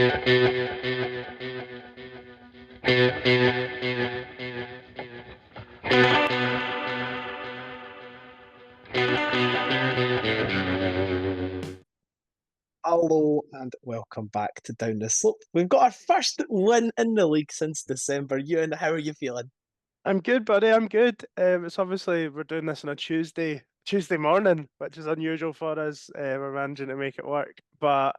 Hello and welcome back to Down the Slope. We've got our first win in the league since December. Ewan, how are you feeling? I'm good, buddy. I'm good. It's obviously we're doing this on a Tuesday morning, which is unusual for us. We're managing to make it work, but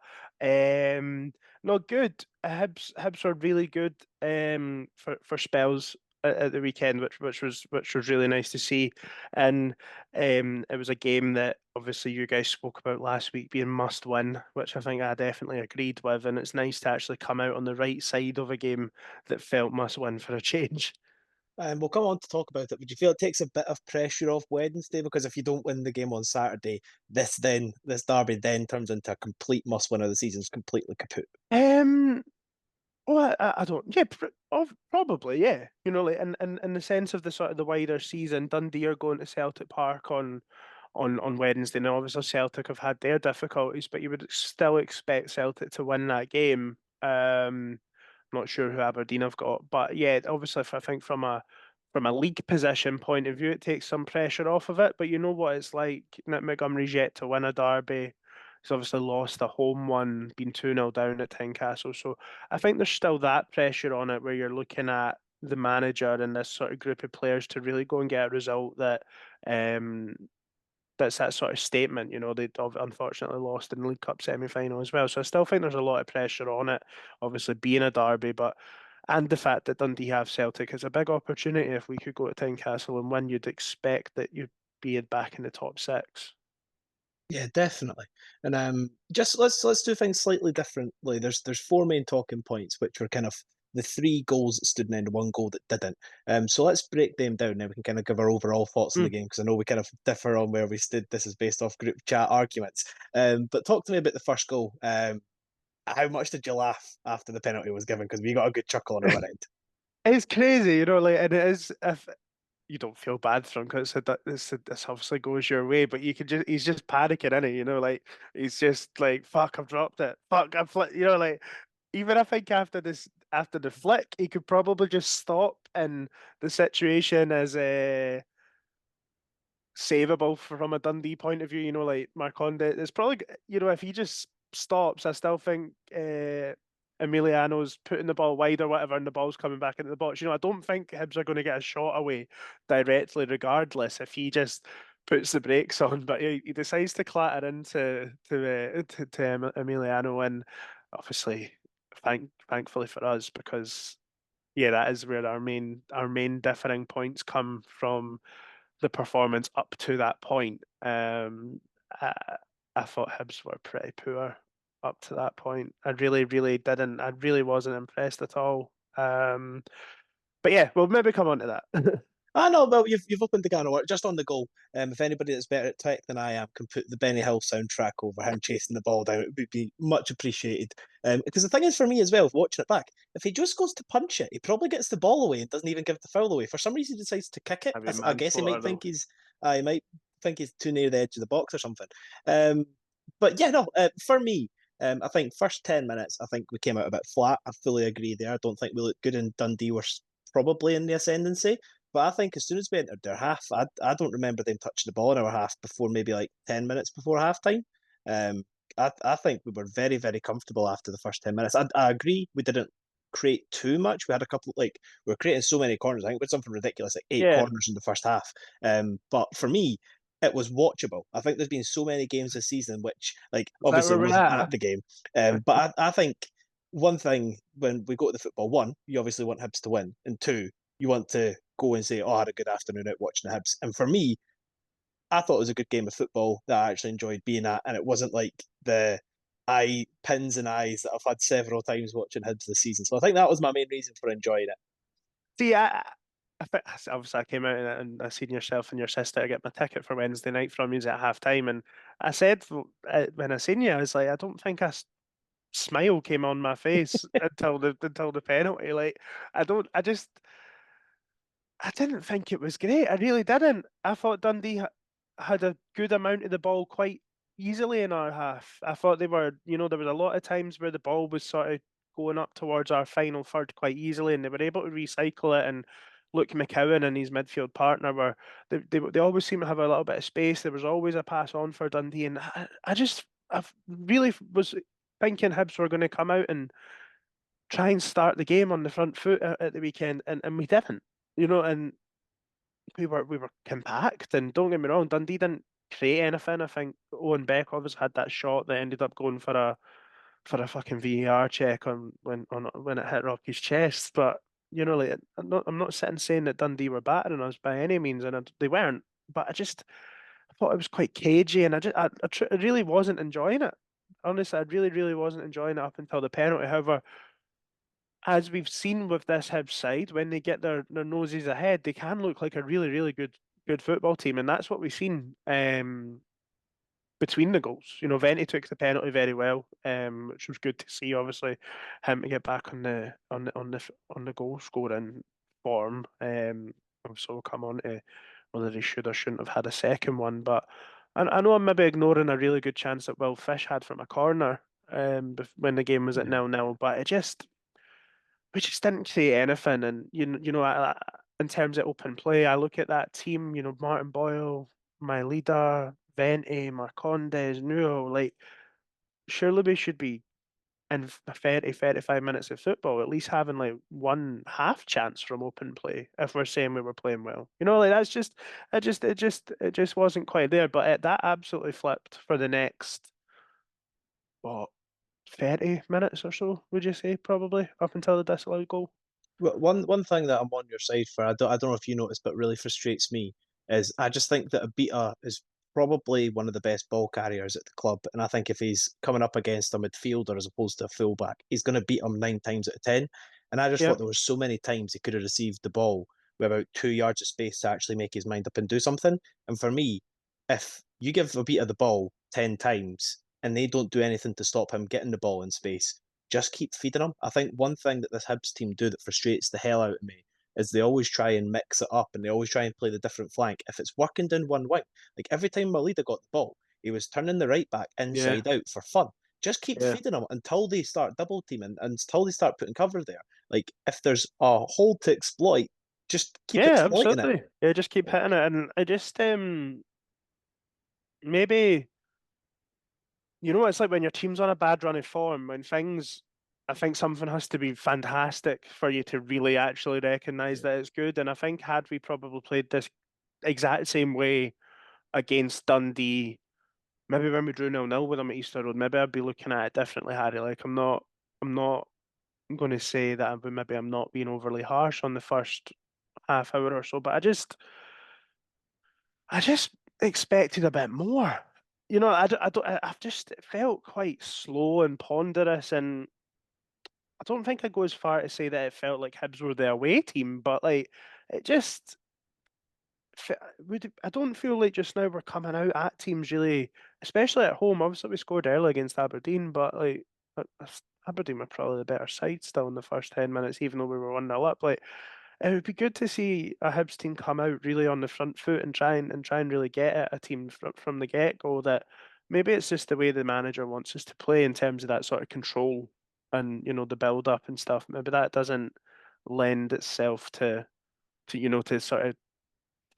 no, good. Hibs were really good for spells at the weekend, which was really nice to see, and it was a game that obviously you guys spoke about last week being must win, which I think I definitely agreed with, and it's nice to actually come out on the right side of a game that felt must win for a change. And we'll come on to talk about it, but do you feel it takes a bit of pressure off Wednesday? Because if you don't win the game on Saturday, this derby then turns into a complete must win of the season. It's completely kaput. Um, well, I don't. Yeah, probably. Yeah, like in the sense of the sort of the wider season, Dundee are going to Celtic Park on Wednesday. Now, obviously, Celtic have had their difficulties, but you would still expect Celtic to win that game. Not sure who Aberdeen have got, but yeah, obviously, if I think from a league position point of view, it takes some pressure off of it. But you know what it's like. Nick Montgomery's yet to win a derby. He's obviously lost a home one, been 2-0 down at Tynecastle. So I think there's still that pressure on it where you're looking at the manager and this sort of group of players to really go and get a result um that's that sort of statement. They'd unfortunately lost in the League Cup semi-final as well. So I still think there's a lot of pressure on it, obviously being a derby, but and the fact that Dundee have Celtic is a big opportunity. If we could go to Tynecastle and win, you'd expect that you'd be back in the top six. Yeah, definitely. And just let's do things slightly differently. There's four main talking points, which were kind of the three goals that stood and then the one goal that didn't. So let's break them down. Now we can kind of give our overall thoughts on the Mm. game because I know we kind of differ on where we stood. This is based off group chat arguments. But talk to me about the first goal. How much did you laugh after the penalty was given? Because we got a good chuckle on our end. It's crazy, like, and it is if you don't feel bad for him because this obviously goes your way, but he's just panicking, innit? Like he's just like, fuck, I've dropped it. Fuck, I've like even I think after the flick, he could probably just stop and the situation is savable from a Dundee point of view, like Marconda. It's probably, if he just stops, I still think Emiliano's putting the ball wide or whatever, and the ball's coming back into the box. I don't think Hibs are going to get a shot away directly, regardless, if he just puts the brakes on. But he decides to clatter into to Emiliano, and obviously, thankfully for us, because yeah, that is where our main differing points come from the performance up to that point. I, I thought Hibs were pretty poor up to that point. I really, really didn't. I really wasn't impressed at all. But yeah, we'll maybe come on to that. I know, well, you've opened the can of work just on the goal. If anybody that's better at tech than I am can put the Benny Hill soundtrack over him chasing the ball down, it would be much appreciated. Because the thing is for me as well, watching it back, if he just goes to punch it, he probably gets the ball away and doesn't even give the foul away. For some reason, he decides to kick it. I mean, I guess he manslaughter might think though. he might think he's too near the edge of the box or something. Um, but yeah, no, for me, I think first 10 minutes, I think we came out a bit flat. I fully agree there. I don't think we looked good, and Dundee were probably in the ascendancy. But I think as soon as we entered their half, I don't remember them touching the ball in our half before maybe like 10 minutes before half time. Um, I think we were very, very comfortable after the first 10 minutes. I agree we didn't create too much. We had a couple, like, we were creating so many corners. I think we had something ridiculous, like eight Yeah, corners in the first half. But for me, it was watchable. I think there's been so many games this season which, like, is that obviously where we're wasn't at at? the game. But I think one thing when we go to the football, one, you obviously want Hibs to win, and two, you want to go and say, "Oh, I had a good afternoon out watching the Hibs." And for me, I thought it was a good game of football that I actually enjoyed being at, and it wasn't like the eye pins and eyes that I've had several times watching Hibs this season. So I think that was my main reason for enjoying it. See, I think obviously I came out and I seen yourself and your sister get my ticket for Wednesday night from you at half time, and I said when I seen you, I was like, I don't think smile came on my face until the penalty. Like I didn't think it was great. I really didn't. I thought Dundee had a good amount of the ball quite easily in our half. I thought they were, there was a lot of times where the ball was sort of going up towards our final third quite easily, and they were able to recycle it. And Luke McCowan and his midfield partner were they always seem to have a little bit of space. There was always a pass on for Dundee, and I really was thinking Hibs were going to come out and try and start the game on the front foot at the weekend, and we didn't, and we were compact. And don't get me wrong, Dundee didn't create anything. I think Owen Beck obviously had that shot that ended up going for a fucking VAR check when it hit Rocky's chest. But like I'm not sitting saying that Dundee were battering us by any means, and they weren't. But I thought it was quite cagey, and I really wasn't enjoying it. Honestly, I really, really wasn't enjoying it up until the penalty. However, as we've seen with this Hibs side, when they get their noses ahead, they can look like a really, really good football team, and that's what we've seen between the goals. Venti took the penalty very well, which was good to see. Obviously, him to get back on the goal scoring form. So we'll come on to whether he should or shouldn't have had a second one, but I know I'm maybe ignoring a really good chance that Will Fish had from a corner when the game was at 0-0, but we just didn't create anything. And in terms of open play, I look at that team. Martin Boyle, Maolida, Vente, Marcondes, Nuo. Like, surely we should be in 30, 35 minutes of football, at least having like one half chance from open play if we're saying we were playing well. Like that's just it just wasn't quite there. But that absolutely flipped for the next what 30 minutes or so, would you say, probably, up until the disallowed goal? Well, one thing that I'm on your side for, I don't know if you noticed, but really frustrates me is I just think that Abita is probably one of the best ball carriers at the club, and I think if he's coming up against a midfielder as opposed to a fullback, he's going to beat him 9 times out of 10. And I just Yeah. thought there was so many times he could have received the ball with about 2 yards of space to actually make his mind up and do something. And for me, if you give Abita the ball 10 times and they don't do anything to stop him getting the ball in space, just keep feeding them. I think one thing that this Hibs team do that frustrates the hell out of me is they always try and mix it up and they always try and play the different flank. If it's working down one wing, like every time Maolida got the ball, he was turning the right back Yeah. inside out for fun. Just keep Yeah. feeding them until they start double teaming and until they start putting cover there. Like if there's a hole to exploit, just keep Yeah, exploiting it. absolutely. Yeah, just keep hitting it. And I just maybe it's like when your team's on a bad run of form, when things I think something has to be fantastic for you to really actually recognize that it's good. And I think had we probably played this exact same way against Dundee, maybe when we drew 0-0 with them at Easter Road, maybe I'd be looking at it differently, Harry. Like I'm not going to say that maybe I'm not being overly harsh on the first half hour or so, but I just expected a bit more. I've just felt quite slow and ponderous, and I don't think I go as far to say that it felt like Hibs were the away team, but like it just I don't feel like just now we're coming out at teams really, especially at home. Obviously, we scored early against Aberdeen, but like Aberdeen were probably the better side still in the first 10 minutes, even though we were 1-0 up. Like it would be good to see a Hibs team come out really on the front foot and try and really get at a team from the get go. That maybe it's just the way the manager wants us to play in terms of that sort of control and the build up and stuff. Maybe that doesn't lend itself to sort of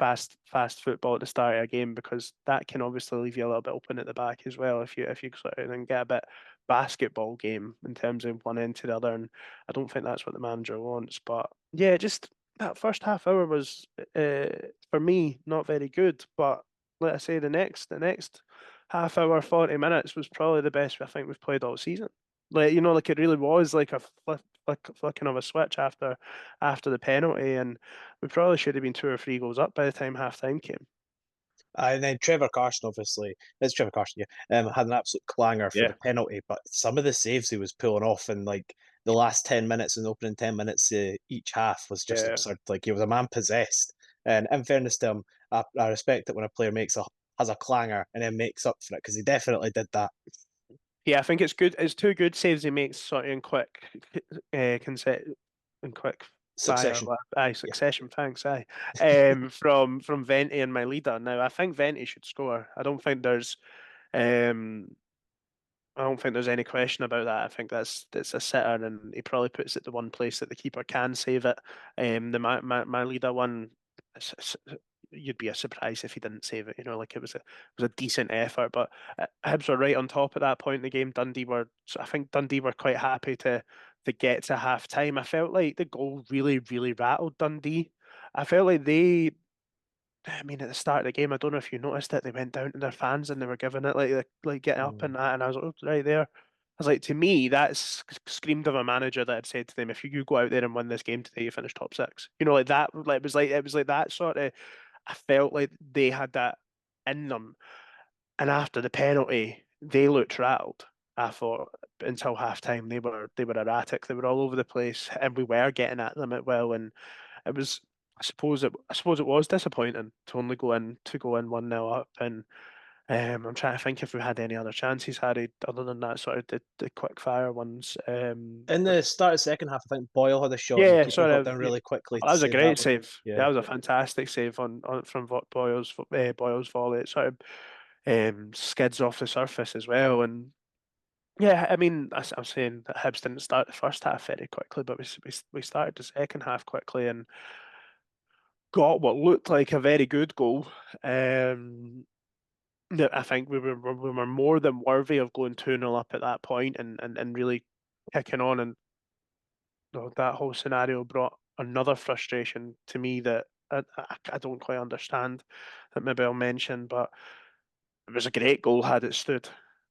fast football at the start of a game, because that can obviously leave you a little bit open at the back as well if you sort of then get a bit basketball game in terms of one end to the other. And I don't think that's what the manager wants. But yeah, just that first half hour was for me not very good. But let I say the next half hour, 40 minutes was probably the best I think we've played all season. Like it really was like a flicking of a switch after the penalty, and we probably should have been 2 or 3 goals up by the time half time came. And then Trevor Carson, obviously, it's Trevor Carson, yeah, had an absolute clanger for Yeah. the penalty. But some of the saves he was pulling off in like the last 10 minutes and the opening 10 minutes each half was just Yeah. absurd. Like he was a man possessed. And in fairness to him, I respect it when a player has a clanger and then makes up for it because he definitely did that. Yeah, I think it's good. It's 2 good saves he makes sort of in quick fire. Succession. Aye, Yeah. succession. Thanks. Aye. From Venti and my leader. Now, I think Venti should score. I don't think there's. Um, don't think there's any question about that. I think that's a sitter, and he probably puts it the one place that the keeper can save it. The Maolida one, you'd be a surprise if he didn't save it. Like it was a decent effort, but Hibs were right on top at that point in the game. I think Dundee were quite happy to get to half time. I felt like the goal really, really rattled Dundee. I felt like I mean, at the start of the game, I don't know if you noticed it, they went down to their fans and they were giving it like getting up Mm. and that, and I was like, oh, right there. I was like, to me, that screamed of a manager that had said to them, if you go out there and win this game today, you finish top six. Like that. Like it was like that sort of. I felt like they had that in them, and after the penalty, they looked rattled. I thought until half time they were erratic. They were all over the place, and we were getting at them at will, and it was. I suppose it was disappointing to only go in 1-0 up, and I'm trying to think if we had any other chances, Harry, other than that sort of the quick fire ones. In the start of the second half, I think Boyle had a shot and the Yeah, keeper sort got of. down Yeah. really quickly Oh, to that was a save that great one. save. Yeah. That was a fantastic save on from Boyle's volley. It sort of skids off the surface as well, and yeah, I mean, I'm saying that Hibs didn't start the first half very quickly, but we started the second half quickly and got what looked like a very good goal. That I think we were more than worthy of going 2-0 up at that point and really kicking on. And that whole scenario brought another frustration to me that I don't quite understand, that maybe I'll mention, but it was a great goal had it stood.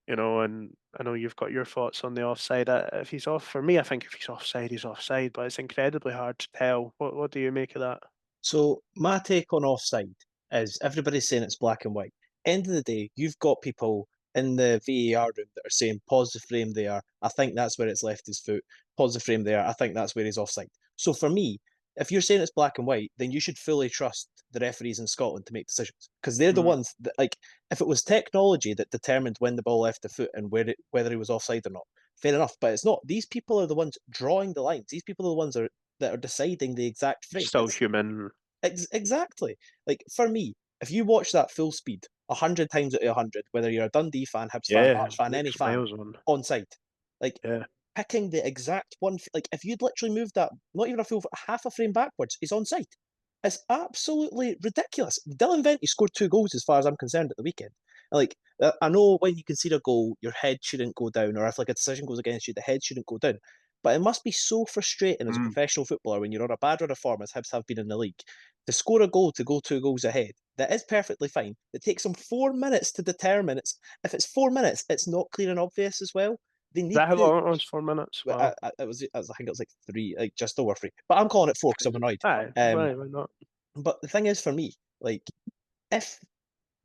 And I know you've got your thoughts on the offside. If he's off, for me, I think if he's offside, he's offside, but it's incredibly hard to tell. What do you make of that? So my take on offside is everybody's saying it's black and white. End of the day, you've got people in the VAR room that are saying pause the frame there. I think that's where it's left his foot. Pause the frame there. I think that's where he's offside. So for me, if you're saying it's black and white, then you should fully trust the referees in Scotland to make decisions because they're the Mm. ones that, like, if it was technology that determined when the ball left the foot and whether he was offside or not, fair enough. But it's not. These people are the ones drawing the lines. These people are the ones that are deciding the exact frame. Still human. Exactly. Like for me, if you watch that full speed 100 times out of 100, whether you're a Dundee fan, Hibs fan, Yeah, Hearts fan, any looks fan, miles on. on side, like Yeah. picking the exact one, like if you'd literally moved that, not even a full half a frame backwards, he's on side. It's absolutely ridiculous. Dylan Vente scored 2 goals as far as I'm concerned at the weekend. Like I know when you concede a goal, your head shouldn't go down, or if like a decision goes against you, the head shouldn't go down. But it must be so frustrating as a Mm. professional footballer when you're on a bad run of form, as Hibs have been in the league, to score a goal to go 2 goals ahead. That is perfectly fine. It takes them 4 minutes to determine if it's 4 minutes, it's not clear and obvious as well. They Is need that how to. long it was? 4 minutes? Wow. I think it was like three, like just over three. But I'm calling it four because I'm annoyed. Aye, Um, why not? but the thing is, for me, like if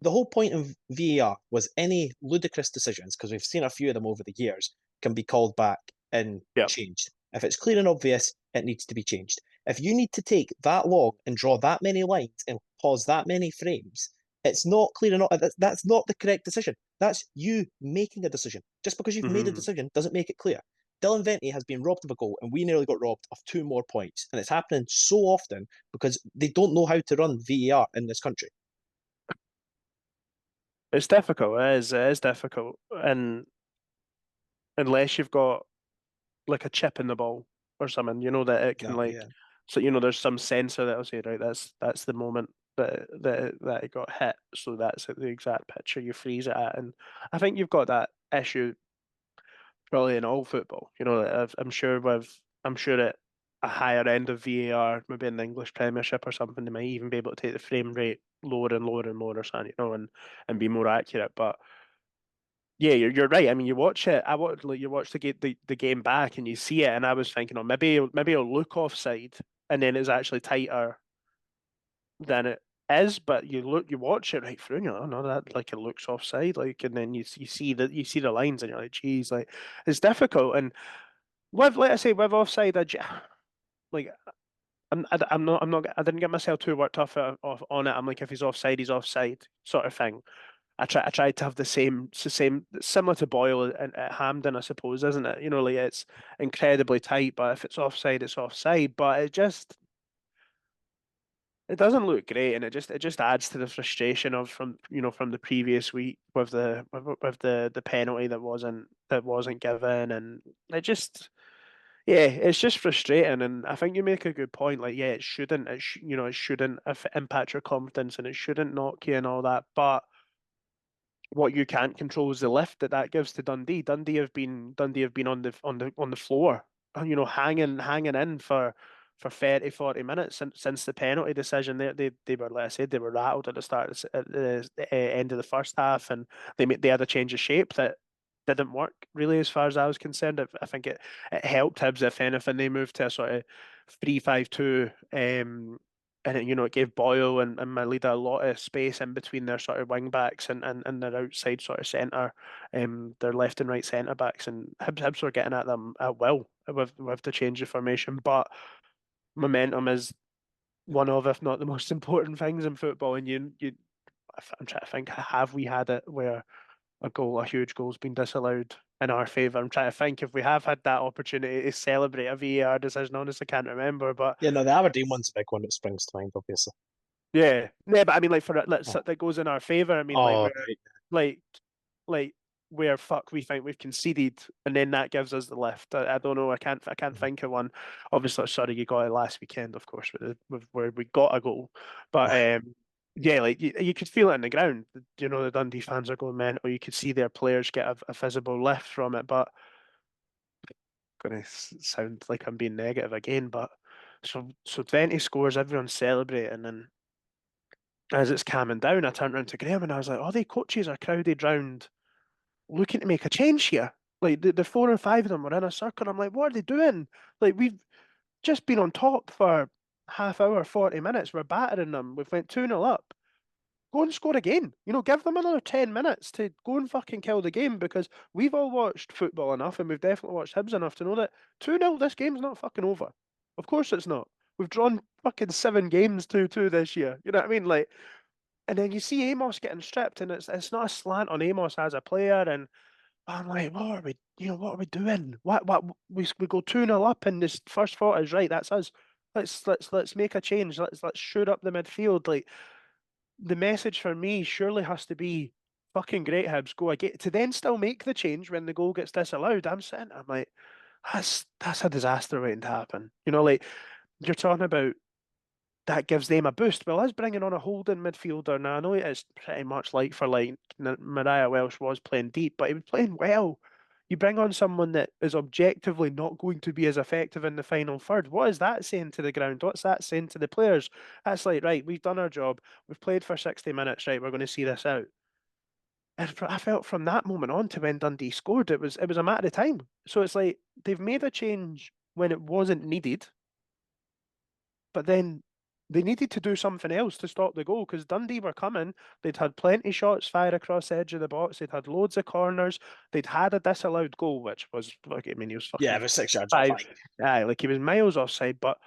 the whole point of VAR was any ludicrous decisions, because we've seen a few of them over the years, can be called back and Yeah. changed. If it's clear and obvious, it needs to be changed. If you need to take that long and draw that many lines and pause that many frames, it's not clear enough. That's not the correct decision. That's you making a decision. Just because you've made a Hmm. decision doesn't make it clear. Dylan Vente has been robbed of a goal, and we nearly got robbed of 2 more points. And it's happening so often because they don't know how to run VAR in this country. It's difficult. It is difficult, and unless you've got like a chip in the ball or something, that it can Exactly. like. Yeah. So there's some sensor that'll say, right, that's the moment that it got hit. So that's the exact picture you freeze it at, and I think you've got that issue probably in all football. I'm sure at a higher end of VAR, maybe in the English Premiership or something, they might even be able to take the frame rate lower and lower and lower or something, and be more accurate. But yeah, you're right. I mean, you watch it. You watch the game back and you see it, and I was thinking, oh, maybe it'll look offside, and then it's actually tighter than it is. But you watch it right through, and you're like, oh no, that like it looks offside, like, and then you see the lines, and you're like, geez, like it's difficult. And with, like I say, with offside, like I didn't get myself too worked off on it. I'm like, if he's offside, sort of thing. I tried to have the same similar to Boyle at Hampden, I suppose, isn't it? Like it's incredibly tight, but if it's offside, it's offside. But it just It doesn't look great, and it just adds to the frustration of from the previous week with the penalty that wasn't given, and it just yeah, it's just frustrating. And I think you make a good point. Like, yeah, it shouldn't impact your confidence, and it shouldn't knock you and all that. But what you can't control is the lift that gives to Dundee. Dundee have been on the floor, hanging in for 30, 40 minutes since the penalty decision. They were, like I said, they were rattled at the start at the end of the first half, and they had a change of shape that didn't work really as far as I was concerned. I think it helped Hibs, if anything. They moved to a sort of 3-5-2, and it gave Boyle and Maolida a lot of space in between their sort of wing backs and their outside sort of centre, their left and right centre backs, and Hibs were getting at them at will with the change of formation. But momentum is one of, if not the most important things in football. And I'm trying to think, have we had it where a huge goal's been disallowed in our favour? I'm trying to think if we have had that opportunity to celebrate a VAR decision. Honestly, I can't remember, but Yeah, no, the Aberdeen one's a big one that springs to mind, obviously. yeah, yeah, but I mean, like that goes in our favour. I mean, like Oh, we're right. like like where fuck we think we've conceded, and then that gives us the lift. I don't know. I can't Mhm. think of one. Obviously, sorry, you got it last weekend, of course, where we got a goal, but Aye. yeah, like you could feel it in the ground. The Dundee fans are going mental. You could see their players get a visible lift from it. But going to sound like I'm being negative again, but so 20 scores, everyone's celebrating, and as it's calming down, I turned around to Graham and I was like, "Oh, the coaches are crowded round looking to make a change here. Like the four or five of them were in a circle. I'm like, what are they doing? Like we've just been on top for half hour, 40 minutes. We're battering them. We've went 2-0 up. Go and score again. Give them another 10 minutes to go and fucking kill the game, because we've all watched football enough, and we've definitely watched Hibs enough to know that 2-0, this game's not fucking over. Of course it's not. We've drawn fucking 7 games 2-2 this year. You know what I mean? Like, and then you see Amos getting stripped, and it's not a slant on Amos as a player. And I'm like, what are we doing? What we go 2-0 up, and this first thought is right. That's us. Let's make a change. Let's shoot up the midfield. Like, the message for me surely has to be fucking great, Hibs, go again, to then still make the change when the goal gets disallowed. I'm like, that's a disaster waiting to happen. Like, you're talking about that gives them a boost. Well, us bringing on a holding midfielder now, I know it is pretty much like for like Mariah Welsh was playing deep, but he was playing well. You bring on someone that is objectively not going to be as effective in the final third. What is that saying to the ground? What's that saying to the players? That's like, right, we've done our job. We've played for 60 minutes, right? We're going to see this out. And I felt from that moment on to when Dundee scored, it was a matter of time. So it's like they've made a change when it wasn't needed, but then they needed to do something else to stop the goal, because Dundee were coming. They'd had plenty shots fire across the edge of the box. They'd had loads of corners. They'd had a disallowed goal, which was, like, I mean, he was Yeah, fucking it was 6 yards five. offside. Aye, like he was miles offside, but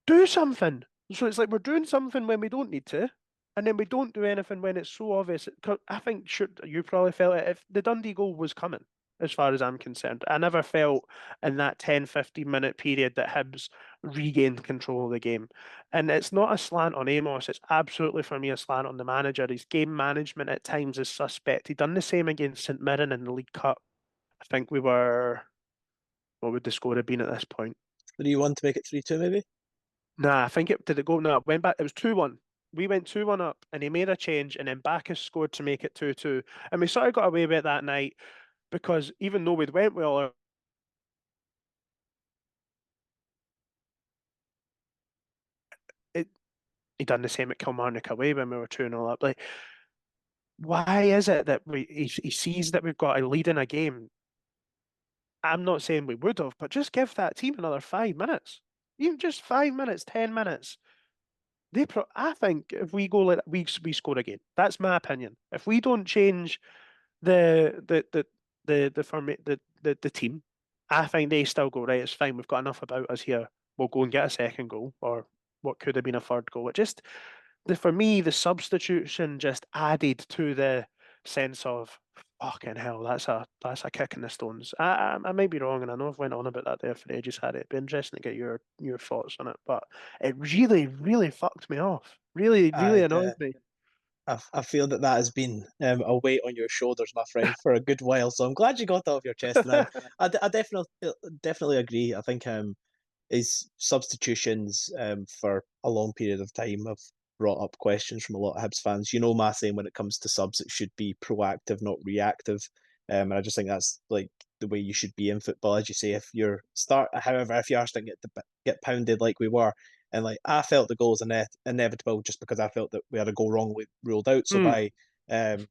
do something. So it's like we're doing something when we don't need to, and then we don't do anything when it's so obvious. I think you probably felt it if the Dundee goal was coming, as far as I'm concerned. I never felt in that 10, 15-minute period that Hibs regained control of the game. And it's not a slant on Amos, it's absolutely for me a slant on the manager. His game management at times is suspect. He done the same against St Mirren in the League Cup. I think what would the score have been at this point? 3-1 to make it 3-2, maybe? Nah, I think it did it go? No, it went back. It was 2-1. We went 2-1 up, and he made a change, and then Bacchus scored to make it 2-2. And we sort of got away with it that night, because even though we'd went well, it he done the same at Kilmarnock away when we were 2-0 up. Like, why is it that he sees that we've got a lead in a game? I'm not saying we would have, but just give that team another 5 minutes. Even just 5 minutes, 10 minutes. I think if we go like we score again. That's my opinion. If we don't change the team, I think they still go, right, it's fine. We've got enough about us here. We'll go and get a second goal, or what could have been a third goal. It just for me, the substitution just added to the sense of fucking hell, that's a kick in the stones. I might be wrong, and I know I've went on about that there for ages, Harry. It'd be interesting to get your thoughts on it, but it really, really fucked me off. Really, really I, annoyed me. I feel that has been a weight on your shoulders, my friend, for a good while. So I'm glad you got that off your chest. And I definitely agree. I think his substitutions for a long period of time have brought up questions from a lot of Hibs fans. You know, my saying when it comes to subs, it should be proactive, not reactive. And I just think that's like the way you should be in football. As you say, if you're however, if you are starting to get pounded like we were, and like I felt the goal was inevitable just because I felt that we had a goal wrongly ruled out. So Mm, by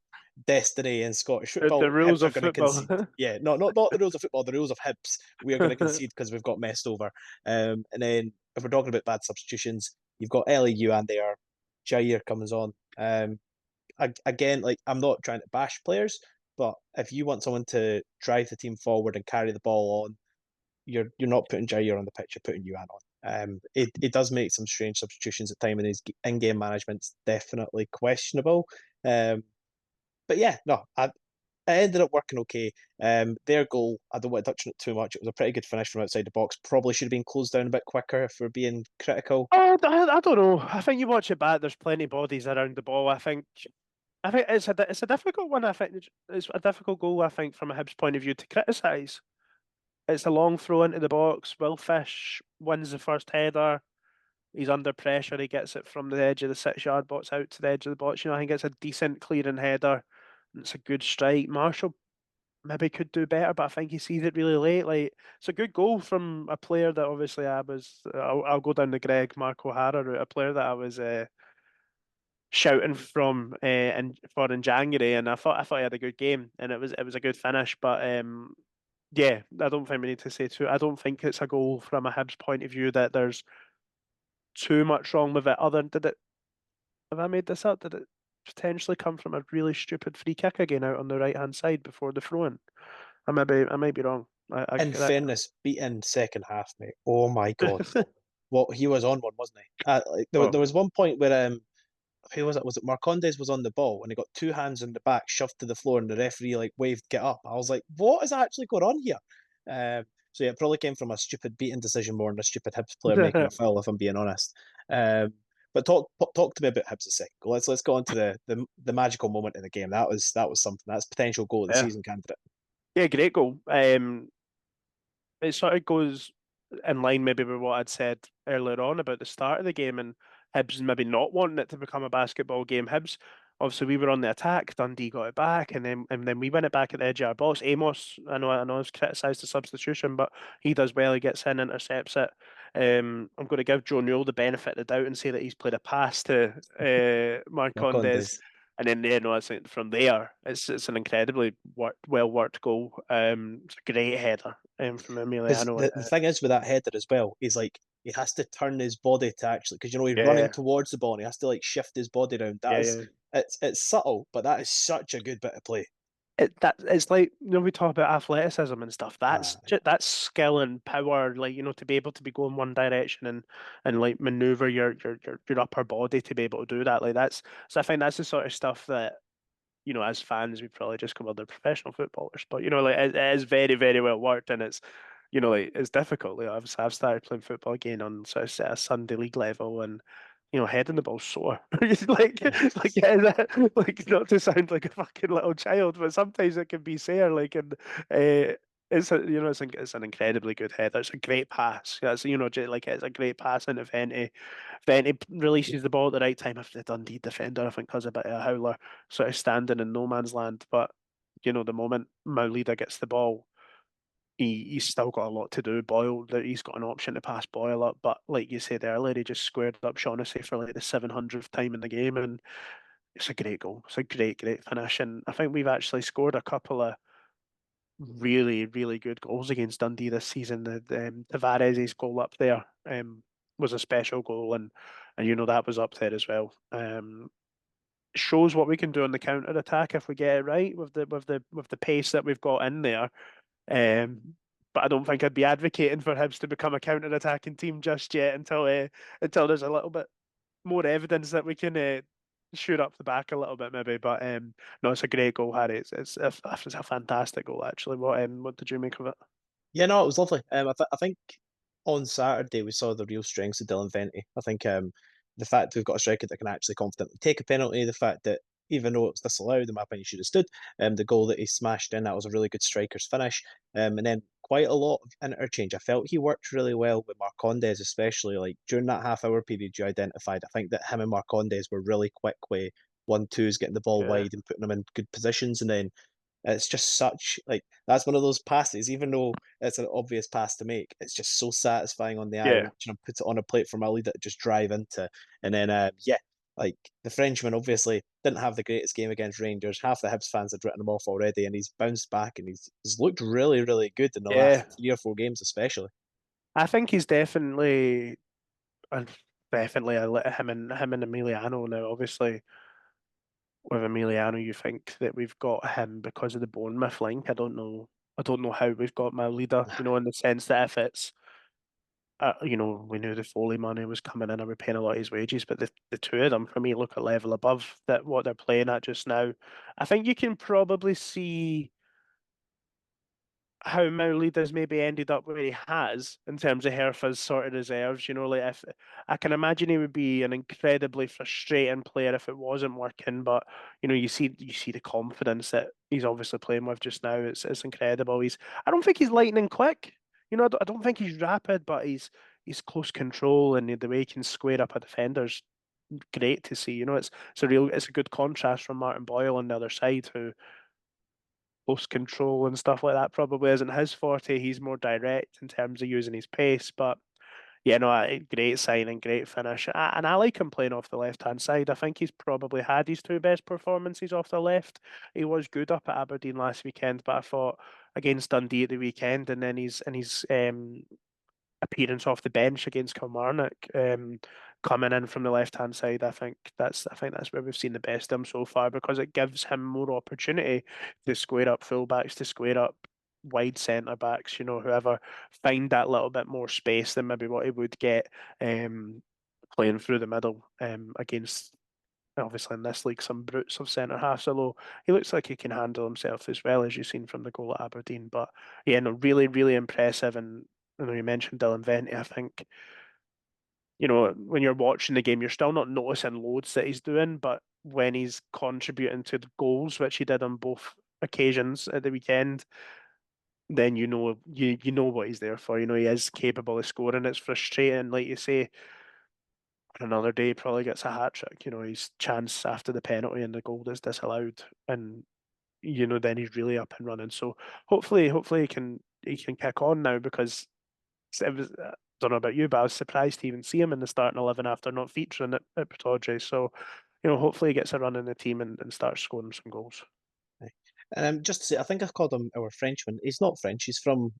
destiny in Scottish the football, rules Hibs are of going to football. concede. Yeah, not the rules of football, the rules of Hibs. We are going to concede because we've got messed over. And then if we're talking about bad substitutions, you've got Ellie Yuan there, Jair comes on. Again, like I'm not trying to bash players, but if you want someone to drive the team forward and carry the ball on, you're not putting Jair on the pitch, you're putting Yuan on. It does make some strange substitutions at time, and his in-game management's definitely questionable. But yeah, no, it ended up working okay. Their goal, I don't want to touch on it too much. It was a pretty good finish from outside the box. Probably should have been closed down a bit quicker if we're being critical. Oh, I don't know. I think you watch it back. There's plenty of bodies around the ball. I think it's a difficult one. I think it's a difficult goal. I think from a Hibs point of view to criticise. It's a long throw into the box. Will Fish wins the first header. He's under pressure. He gets it from the edge of the 6 yard box out to the edge of the box. I think it's a decent clearing header. It's a good strike. Marshall maybe could do better, but I think he sees it really late. Like it's a good goal from a player that obviously I was. I'll go down the Greg Mark O'Hara route. A player that I was shouting from in January, and I thought he had a good game, and it was a good finish. But yeah, I don't think we need to say too. I don't think it's a goal from a Hibs point of view that there's too much wrong with it. Other than did it? Have I made this up? Did it potentially come from a really stupid free kick again out on the right hand side before the throw in? I might be wrong. In fairness, beaten second half, mate. Oh my god, what he was on one, wasn't he? Like, there Oh, was one point where who was it? Was it Marcondes was on the ball and he got two hands in the back, shoved to the floor, and the referee like waved get up. I was like, what is actually going on here? So yeah, it probably came from a stupid beating decision more than a stupid Hibs player making a foul, if I'm being honest. But talk to me about Hibs' second goal. Let's go on to the magical moment in the game. That was something. That's potential goal of the yeah, season candidate. yeah, great goal. It sort of goes in line maybe with what I'd said earlier on about the start of the game and Hibs maybe not wanting it to become a basketball game. Hibs, obviously, we were on the attack. Dundee got it back, and then we win it back at the edge of our box. Amos, I know, has criticised the substitution, but he does well. He gets in, intercepts it. I'm going to give Joe Newell the benefit of the doubt and say that he's played a pass to Marcondes. Marcondes. And then I think from there, it's an incredibly well worked goal. It's a great header from Because Emiliano. the thing is with that header as well, he's like he has to turn his body to actually because he's running Yeah, towards the ball and he has to like shift his body around. yeah, That is yeah. it's subtle, but that is such a good bit of play. It's like we talk about athleticism and stuff. Ah, That's skill and power, like to be able to be going one direction and like maneuver your upper body to be able to do that. Like that's so I think that's the sort of stuff that as fans we probably just come they're professional footballers, but like it is very very well worked and it's like it's difficult. Like I've started playing football again on sort of a Sunday league level and heading the ball sore. It's like yeah, like not to sound like a fucking little child, but sometimes it can be sore. Like and it's an incredibly good header. It's a great pass. That's like it's a great pass into Venti. Venti releases the ball at the right time. If the Dundee defender, I think, has a bit of a howler, sort of standing in no man's land. But the moment Maolida gets the ball, he's still got a lot to do. Boyle, he's got an option to pass Boyle up, but like you said earlier, he just squared up Shaughnessy for like the 700th time in the game, and it's a great goal. It's a great, great finish, and I think we've actually scored a couple of really, really good goals against Dundee this season. The Tavares' goal up there was a special goal, and that was up there as well. Shows what we can do on the counter attack if we get it right with the pace that we've got in there. But I don't think I'd be advocating for Hibs to become a counter-attacking team just yet until there's a little bit more evidence that we can shoot up the back a little bit maybe, but no, it's a great goal, Harry. It's a fantastic goal actually. What did you make of it? Yeah, no, it was lovely. I think on Saturday we saw the real strengths of Dylan Venti. I think the fact we've got a striker that can actually confidently take a penalty, the fact that even though it was disallowed, in my opinion, should have stood. The goal that he smashed in, that was a really good striker's finish. And then quite a lot of interchange. I felt he worked really well with Marcondes, especially like during that half-hour period you identified. I think that him and Marcondes were really quick with 1-2s, getting the ball Yeah, wide and putting them in good positions. And then it's just such like that's one of those passes, even though it's an obvious pass to make, it's just so satisfying on the eye yeah. watching him put it on a plate for Maolida to just drive into. And then yeah, like the Frenchman obviously didn't have the greatest game against Rangers. Half the Hibs fans had written him off already, and he's bounced back and he's looked really, really good in the last Yeah, 3 or 4 games, especially. I think he's definitely, and definitely him and Emiliano now. Obviously, with Emiliano, you think that we've got him because of the Bournemouth link. I don't know how we've got Maolida. In the sense that if it's, we knew the Foley money was coming in and we're paying a lot of his wages, but the two of them for me look a level above that what they're playing at just now. I think you can probably see how Maulida's maybe ended up where he has in terms of Herfa's sort of reserves. Like if I can imagine he would be an incredibly frustrating player if it wasn't working, but you see the confidence that he's obviously playing with just now. It's incredible. I don't think he's lightning quick. I don't think he's rapid, but he's close control and the way he can square up a defender's great to see. It's a good contrast from Martin Boyle on the other side who post control and stuff like that probably isn't his forte. He's more direct in terms of using his pace. But yeah, no, great signing, great finish. And I like him playing off the left hand side. I think he's probably had his two best performances off the left. He was good up at Aberdeen last weekend, but I thought against Dundee at the weekend, and then his appearance off the bench against Kilmarnock, coming in from the left hand side. I think that's where we've seen the best of him so far because it gives him more opportunity to square up fullbacks, to square up wide centre backs. Whoever find that little bit more space than maybe what he would get playing through the middle against. Obviously, in this league, some brutes of centre halves, although he looks like he can handle himself as well, as you've seen from the goal at Aberdeen. But yeah, no, really, really impressive. And I know you mentioned Dylan Venti. I think, when you're watching the game, you're still not noticing loads that he's doing, but when he's contributing to the goals, which he did on both occasions at the weekend, then you know what he's there for. He is capable of scoring. It's frustrating, like you say, on another day he probably gets a hat trick. His chance after the penalty and the goal is disallowed, and then he's really up and running. So hopefully he can kick on now because it was. Don't know about you, but I was surprised to even see him in the starting 11 after not featuring at Pittodrie. So, hopefully he gets a run in the team and starts scoring some goals. Just to say, I think I called him our Frenchman. He's not French.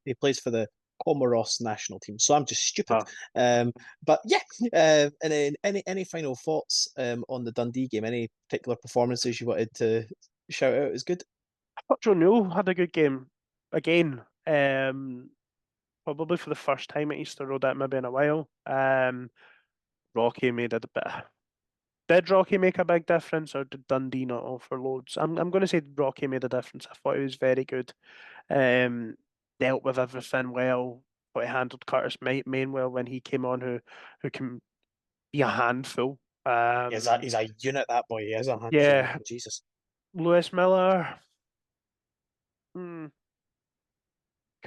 He plays for the Comoros national team. So I'm just stupid. Ah, But yeah. And then any final thoughts on the Dundee game? Any particular performances you wanted to shout out as good? I thought Joe Newell had a good game again. Probably for the first time at Easter Road that maybe in a while. Rocky made a bit. Did Rocky make a big difference, or did Dundee not offer loads? I'm going to say Rocky made a difference. I thought he was very good. Um, Dealt with everything well. Thought he handled Curtis Mainwell when he came on, who can be a handful. He's a unit, that boy. He is a handful, man. Yeah, Jesus. Lewis Miller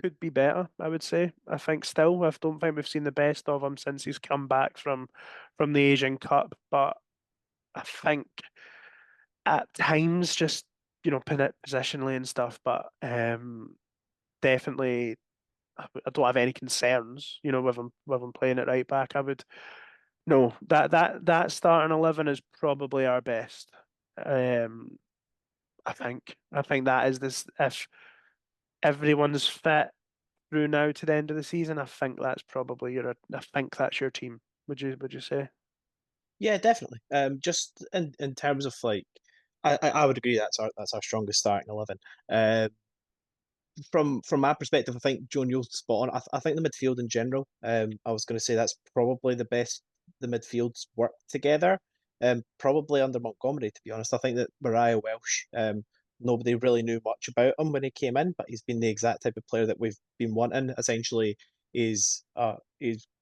could be better. I would say. I think still, I don't think we've seen the best of him since he's come back from the Asian Cup, but I think at times just pin it positionally and stuff, but definitely I don't have any concerns, with him playing it right back. I would no that starting 11 is probably our best. Um, I think that is this if everyone's fit through now to the end of the season. I think that's your team. Would you say? Yeah, definitely. Just in terms of like, I would agree that's our strongest starting 11. Um, from my perspective, I think Joe Neal's spot on. I think the midfield in general. I was going to say that's probably the best the midfields work together. probably under Montgomery, to be honest. I think that Mariah Welsh, nobody really knew much about him when he came in, but he's been the exact type of player that we've been wanting. Essentially, he's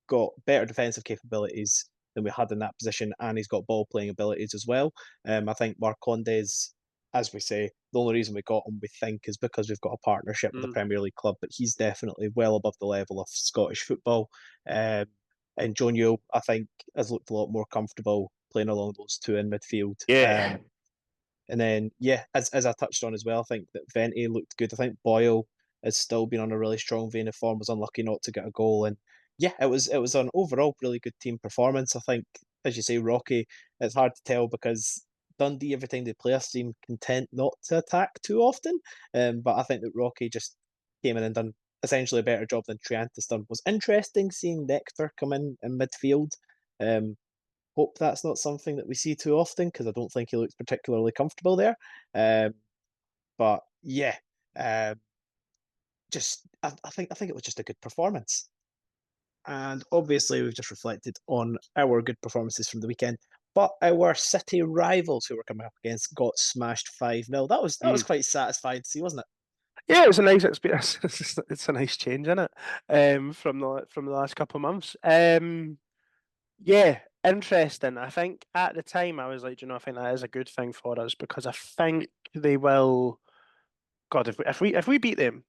got better defensive capabilities than we had in that position, and he's got ball playing abilities as well. I think Marcondes, as we say, the only reason we got him, we think, is because we've got a partnership with a Premier League club, but he's definitely well above the level of Scottish football. And Jonio, I think, has looked a lot more comfortable playing along those two in midfield. Yeah. And then, yeah, as I touched on as well, I think that Vente looked good. I think Boyle has still been on a really strong vein of form, was unlucky not to get a goal. And yeah, it was an overall really good team performance. I think, as you say, Rocky, it's hard to tell because Dundee, every time they play us, seem content not to attack too often. But I think that Rocky just came in and done essentially a better job than Triantis done. Was interesting seeing Nectar come in midfield. Um, Hope that's not something that we see too often because I don't think he looks particularly comfortable there. Um, but yeah, um, just I think it was just a good performance. And obviously, we've just reflected on our good performances from the weekend. But our city rivals who were coming up against got smashed 5-0. That was quite satisfying to see, wasn't it? Yeah, it was a nice experience. It's a nice change, isn't it? From the last couple of months. Yeah, interesting. I think at the time I was like, I think that is a good thing for us because I think they will. God, if we beat them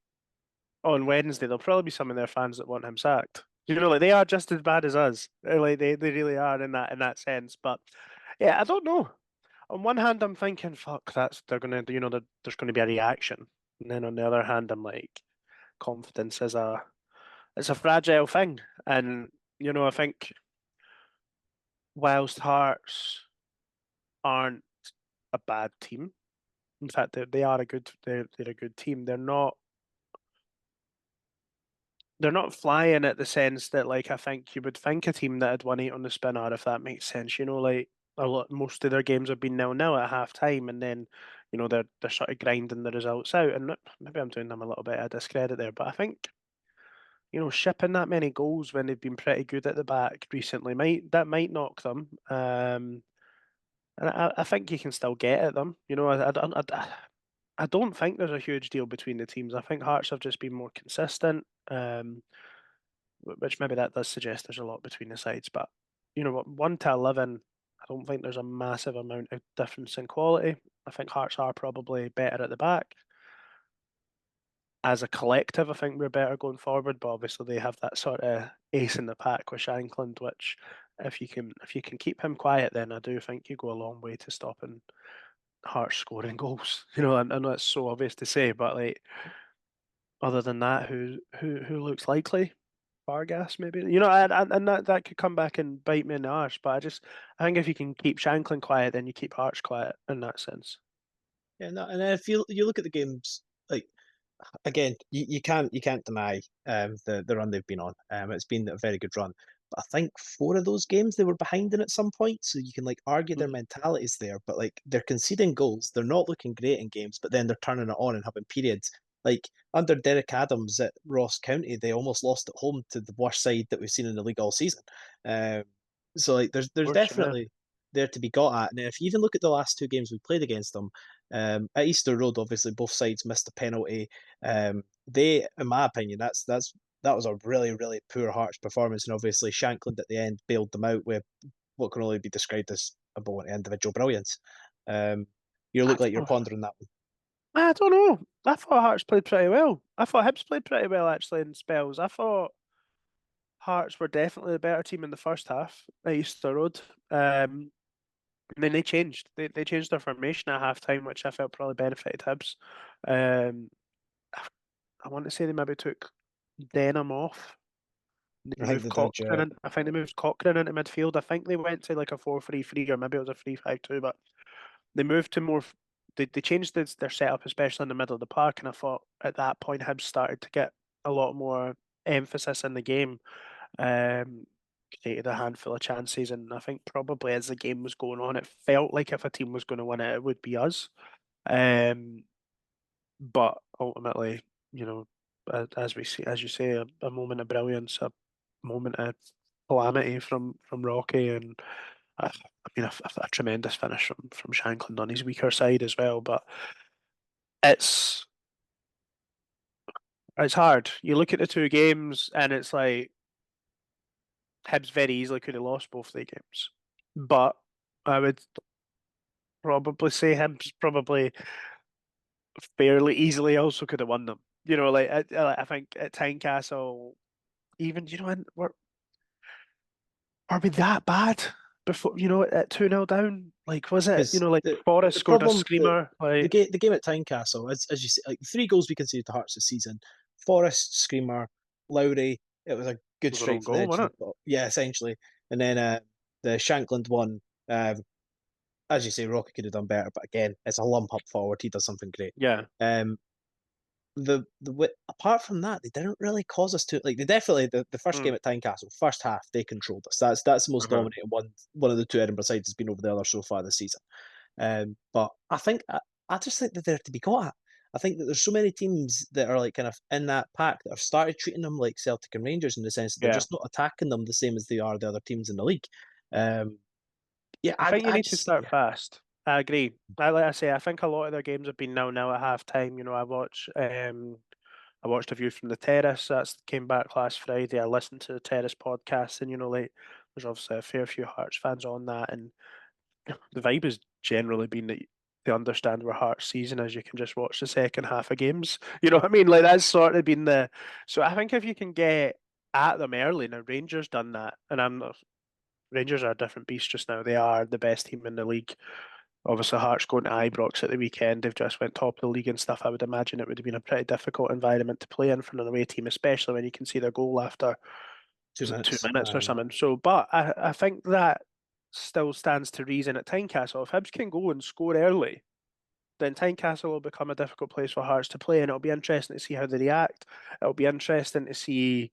on Wednesday, there'll probably be some of their fans that want him sacked. Like they are just as bad as us. Like they really are in that sense. But yeah, I don't know. On one hand, I'm thinking, fuck, they're gonna, there's gonna be a reaction, and then on the other hand, I'm like, confidence is a fragile thing, and I think whilst Hearts aren't a bad team, in fact, they are they're a good team. They're not flying at the sense that like I think you would think a team that had won 8 on the spin are, if that makes sense. Like most of their games have been 0-0 at half time, and then they're sort of grinding the results out. And maybe I'm doing them a little bit of discredit there, but I think shipping that many goals when they've been pretty good at the back recently might knock them. And I think you can still get at them. I don't think there's a huge deal between the teams. I think Hearts have just been more consistent. Which maybe that does suggest there's a lot between the sides. But 1 to 11, I don't think there's a massive amount of difference in quality. I think Hearts are probably better at the back. As a collective, I think we're better going forward, but obviously they have that sort of ace in the pack with Shankland, which if you can keep him quiet, then I do think you go a long way to stopping Hearts scoring goals. I know it's so obvious to say, but like other than that, who looks likely? Vargas, maybe. And that could come back and bite me in the arse. But I think if you can keep Shanklin quiet, then you keep Hearts quiet in that sense. Yeah, no, and then if you look at the games, like again, you can't deny the run they've been on. It's been a very good run. But I think 4 of those games they were behind in at some point, so you can like argue their Mm. mentality's there, but like they're conceding goals, they're not looking great in games, but then they're turning it on and having periods. Like under Derek Adams at Ross County, they almost lost at home to the worst side that we've seen in the league all season. Um, so like there's Of course, yeah. definitely there to be got at. And if you even look at the last 2 games we played against them, at Easter Road, obviously both sides missed a penalty. They, in my opinion, that was a really really poor Hearts performance, and obviously Shankland at the end bailed them out with what can only be described as a bone individual brilliance. You I look like you're don't, pondering that one. I don't know. I thought Hearts played pretty well. I thought Hibs played pretty well actually in spells. I thought Hearts were definitely the better team in the first half at Easter Road. And then they changed. They changed their formation at half time, which I felt probably benefited Hibs. Um, I want to say they maybe took Denham off. They I think moved they did, Cochrane yeah. in. I think they moved Cochrane into midfield. I think they went to like a 4-3-3 or maybe it was a 3-5-2, but they moved to more. They changed their setup, especially in the middle of the park, and I thought at that point Hibs started to get a lot more emphasis in the game. Um, Created a handful of chances, and I think probably as the game was going on, it felt like if a team was going to win it, it would be us. Um, but ultimately, as we see, as you say, a moment of brilliance, a moment of calamity from Rocky, and I mean, a tremendous finish from Shankland on his weaker side as well, but it's it's hard. You look at the two games, and it's like Hibs very easily could have lost both the games, but I would probably say Hibs probably fairly easily also could have won them. You know, like I think at Tynecastle, even are we that bad before? You know, at 2-0 down, like was it? You Because know, like Forrest the scored a problem, screamer. the Like game, the game at Tynecastle, as you say, like 3 goals we conceded to Hearts this season. Forrest, Screamer, Lowry. It was a good was their own straight for the goal, edge of wasn't the box. Yeah, essentially. And then the Shankland one, um, as you say, Rocky could have done better. But again, it's a lump up forward. He does something great. it? Yeah. Um, apart from that, they didn't really cause us to like. They definitely the first Mm. game at Tynecastle, first half they controlled us. That's the most Uh-huh. dominating one of the two Edinburgh sides has been over the other so far this season. But I just think that they're to be got at. I think that there's so many teams that are like kind of in that pack that have started treating them like Celtic and Rangers in the sense that they're Yeah. just not attacking them the same as they are the other teams in the league. Um, yeah, I think you I need to just start yeah, fast. I agree. Like I say, I think a lot of their games have been now at half time. You know, I watched a view from the terrace that came back last Friday. I listened to the terrace podcast, and you know, like there's obviously a fair few Hearts fans on that, and the vibe has generally been that they understand where Hearts season is. You can just watch the second half of games. You know what I mean? Like that's sort of been the. So I think if you can get at them early, now Rangers done that, and I'm not. Rangers are a different beast just now. They are the best team in the league. Obviously, Hearts going to Ibrox at the weekend. They've just went top of the league and stuff. I would imagine it would have been a pretty difficult environment to play in for an away team, especially when you can see their goal after two was it two minutes. minutes or something. So, but I think that still stands to reason at Tynecastle. If Hibs can go and score early, then Tynecastle will become a difficult place for Hearts to play, and it'll be interesting to see how they react. It'll be interesting to see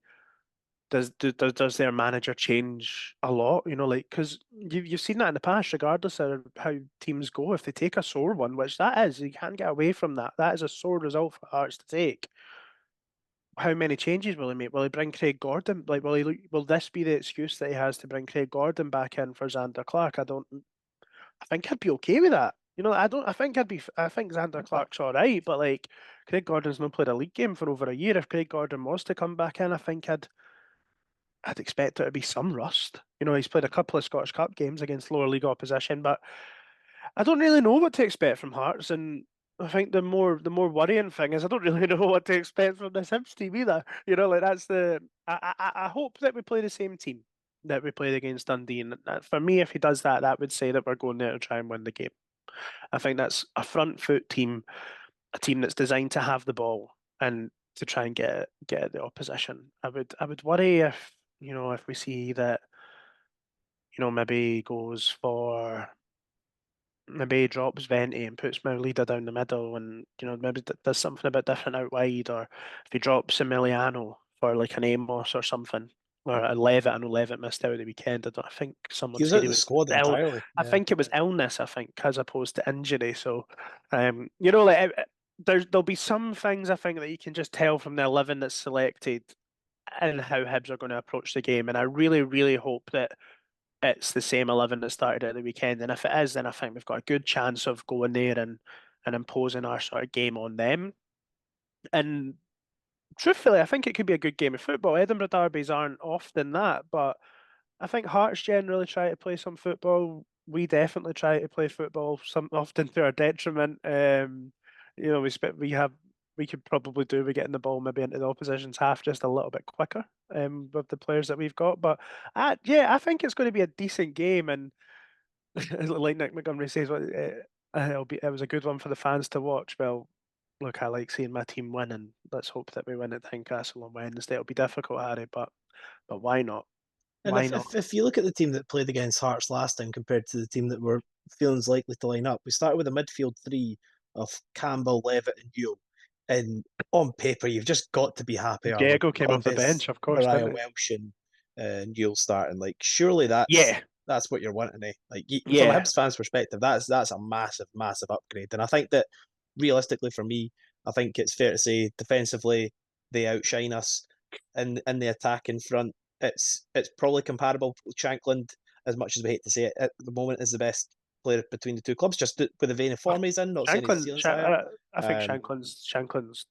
does their manager change a lot? You know, like because you've seen that in the past, regardless of how teams go. If they take a sore one, which that is, you can't get away from that. That is a sore result for Hearts to take. How many changes will he make? Will he bring Craig Gordon? Like, will this be the excuse that he has to bring Craig Gordon back in for Xander Clark? I don't. I think I'd be okay with that. You know, I don't. I think I'd be. I think Xander Clark's all right, but like Craig Gordon's not played a league game for over a year. If Craig Gordon was to come back in, I think I'd expect there to be some rust. You know, he's played a couple of Scottish Cup games against lower league opposition, but I don't really know what to expect from Hearts. And I think the more worrying thing is I don't really know what to expect from this Hibs team either. You know, like that's the I hope that we play the same team that we played against Dundee. And for me, if he does that, that would say that we're going there to try and win the game. I think that's a front foot team, a team that's designed to have the ball and to try and get at the opposition. I would worry if if we see that maybe goes for maybe drops Venti and puts Maolida down the middle, and maybe does something a bit different out wide, or if he drops Emiliano for like an Amos or something. Or a Levitt, I know Levitt missed out at the weekend. I think He someone was said out he the was squad ill. entirely. I Yeah, think it was illness, I think, as opposed to injury. So, like there'll be some things I think that you can just tell from the 11 that's selected and how Hibs are going to approach the game. And I really, really hope that it's the same 11 that started at the weekend. And if it is, then I think we've got a good chance of going there and imposing our sort of game on them. And truthfully, I think it could be a good game of football. Edinburgh derbies aren't often that, but I think Hearts generally try to play some football. We definitely try to play football, some often to our detriment. We could probably do with getting the ball maybe into the opposition's half just a little bit quicker with the players that we've got. But yeah, I think it's going to be a decent game, and like Nick Montgomery says, it was a good one for the fans to watch. Well, look, I like seeing my team win, and let's hope that we win at Tynecastle on Wednesday. It'll be difficult, Harry, but why not? and Why if, not? if if you look at the team that played against Hearts last time compared to the team that were feelings likely to line up, we started with a midfield three of Campbell, Levitt, and Yule. And on paper, you've just got to be happier with Diego came off the Gomez, bench, of course, Mariah didn't Welsh, and Yule starting. Like, surely he? Yeah, that's what you're wanting. Eh? Like, from a yeah, Hibs fan's perspective, that's a massive, massive upgrade. And I think that realistically, for me, I think it's fair to say defensively they outshine us in the attack in front. It's probably comparable with Shankland. as much as we hate to say it, at the moment is the best player between the two clubs, just with the vein of form he's in. Not saying his ceiling's higher. I think Shanklin's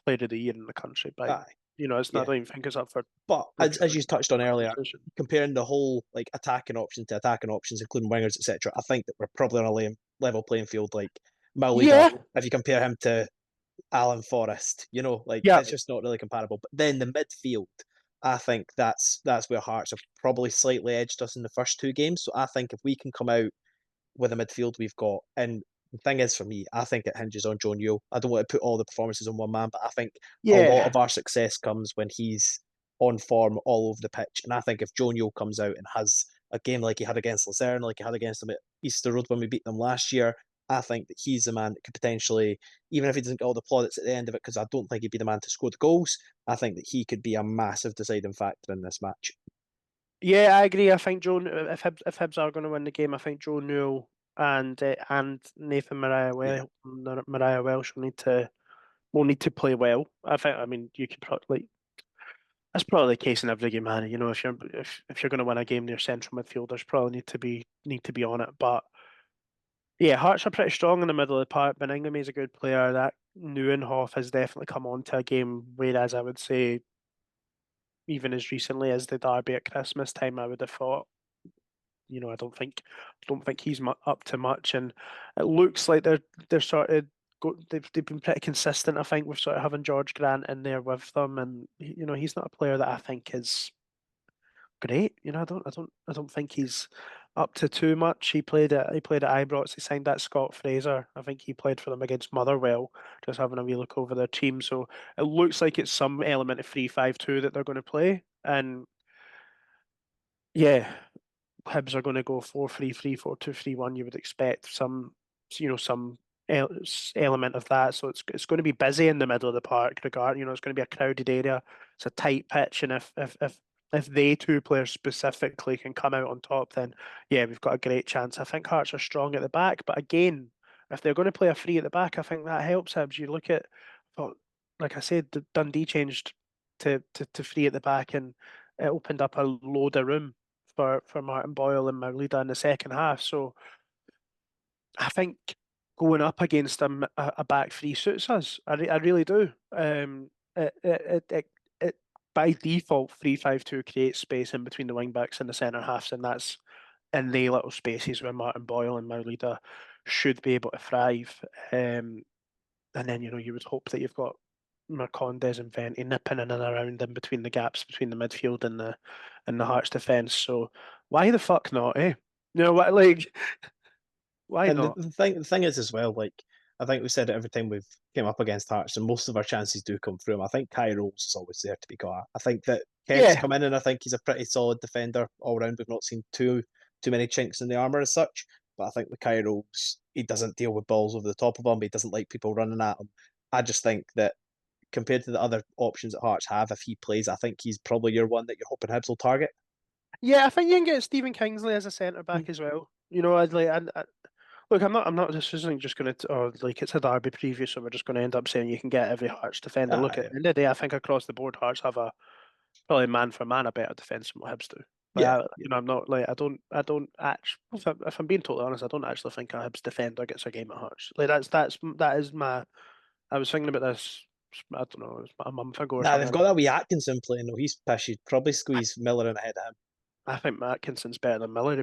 player of the year in the country. By Aye, it's not. I yeah. don't even think it's up for. But as you touched on earlier, comparing the whole like attacking options to attacking options, including wingers, etc., I think that we're probably on a level playing field. Like Maolida, if you compare him to Alan Forrest, it's just not really comparable. But then the midfield, I think that's where Hearts have probably slightly edged us in the first two games. So I think if we can come out with the midfield we've got, and the thing is for me, I think it hinges on Joe Newell. I don't want to put all the performances on one man, but I think a lot of our success comes when he's on form all over the pitch. And I think if Joe Newell comes out and has a game like he had against Lucerne, like he had against them at Easter Road when we beat them last year, I think that he's the man that could potentially, even if he doesn't get all the plaudits at the end of it, because I don't think he'd be the man to score the goals, I think that he could be a massive deciding factor in this match. Yeah, I agree. I think if Hibs are going to win the game, I think Joe Newell and Nathan Mariah Welsh will need to play well. I mean, you could probably that's probably the case in every game, man. If you're going to win a game, your central midfielders probably need to be on it. But yeah, Hearts are pretty strong in the middle of the park. Beningame is a good player. That Neuenhoff has definitely come on to a game, whereas I would say even as recently as the derby at Christmas time, I would have thought, I don't think he's up to much, and it looks like they're sort of they've been pretty consistent. I think with sort of having George Grant in there with them, and he's not a player that I think is great. I don't think he's up to too much. He played at Ibrox. He signed that Scott Fraser. I think he played for them against Motherwell. Just having a wee look over their team, so it looks like it's some element of 3-5-2 that they're going to play, and yeah, Hibs are going to go 4-3-3, 4-2-3-1. You would expect some element of that. So it's going to be busy in the middle of the park. It's going to be a crowded area. It's a tight pitch, and if they two players specifically can come out on top, then yeah, we've got a great chance. I think Hearts are strong at the back, but again, if they're going to play a free at the back, I think that helps Hibs. You look at, like I said, Dundee changed to free at the back, and it opened up a load of room for Martin Boyle and Maolida in the second half. So I think going up against a back three suits us. I really do. It by default 3-5-2 creates space in between the wing backs and the centre halves, and that's in the little spaces where Martin Boyle and Maolida should be able to thrive. And then you would hope that you've got Marcondes and Venti nipping in and around in between the gaps between the midfield and the Hearts defence. So why the fuck not, eh? What, like, why and not? The thing is as well, like I think we said it every time we've came up against Hearts, and most of our chances do come through him. I think Kai Rose is always there to be got. I think that Kent's come in, and I think he's a pretty solid defender all round. We've not seen too many chinks in the armour as such, but I think with Kai Rose, he doesn't deal with balls over the top of him. He doesn't like people running at him. I just think that compared to the other options that Hearts have, if he plays, I think he's probably your one that you're hoping Hibs will target. Yeah, I think you can get Stephen Kingsley as a centre back as well. I'd like, look, I'm not. This isn't just going to, or like it's a derby preview, so we're just going to end up saying you can get every Hearts defender. Look, at the end of the day, I think across the board, Hearts have probably man for man a better defense than what Hibs do. Yeah, I'm not like I don't actually. If I'm being totally honest, I don't actually think a Hibs defender gets a game at Hearts. Like that is my. I was thinking about this. I don't know, it was a month ago or nah, they've something. got that wee Atkinson playing though. He's pishy. Probably squeeze Miller in ahead of him. I think Atkinson's better than Miller. He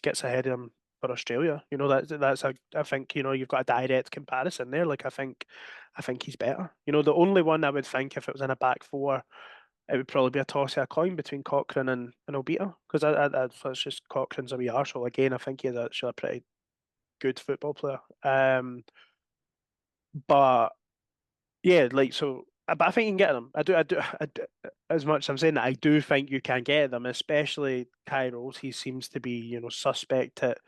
gets ahead of him for Australia. I think you've got a direct comparison there. Like I think he's better. The only one I would think if it was in a back four, it would probably be a toss of a coin between Cochrane and Obita, because it's just Cochrane's a wee arsehole. Again, I think he's actually a pretty good football player. But yeah, like so. But I think you can get them. I do. As much as I'm saying that, I do think you can get them, especially Kairos. He seems to be, suspect at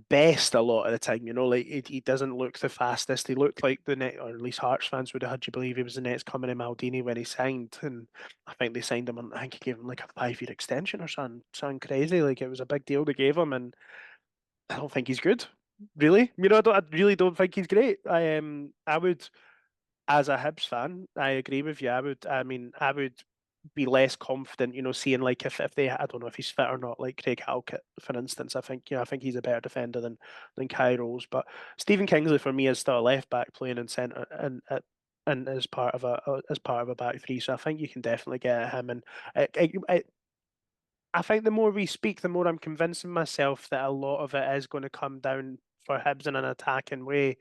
best a lot of the time. Like he doesn't look the fastest. He looked like the net, or at least Hearts fans would have had you believe he was the next coming in Maldini when he signed. And I think they signed him on, I think he gave him like a 5-year extension or something crazy. Like it was a big deal they gave him, and I don't think he's good. Really, I really don't think he's great. I would, as a Hibs fan, I agree with you. I would be less confident, seeing like if they, I don't know if he's fit or not, like Craig Halkett, for instance. I think he's a better defender than Kai Rose. But Stephen Kingsley for me is still a left back playing in centre and as part of a back three. So I think you can definitely get at him. And I think the more we speak, the more I'm convincing myself that a lot of it is going to come down for Hibs in an attacking way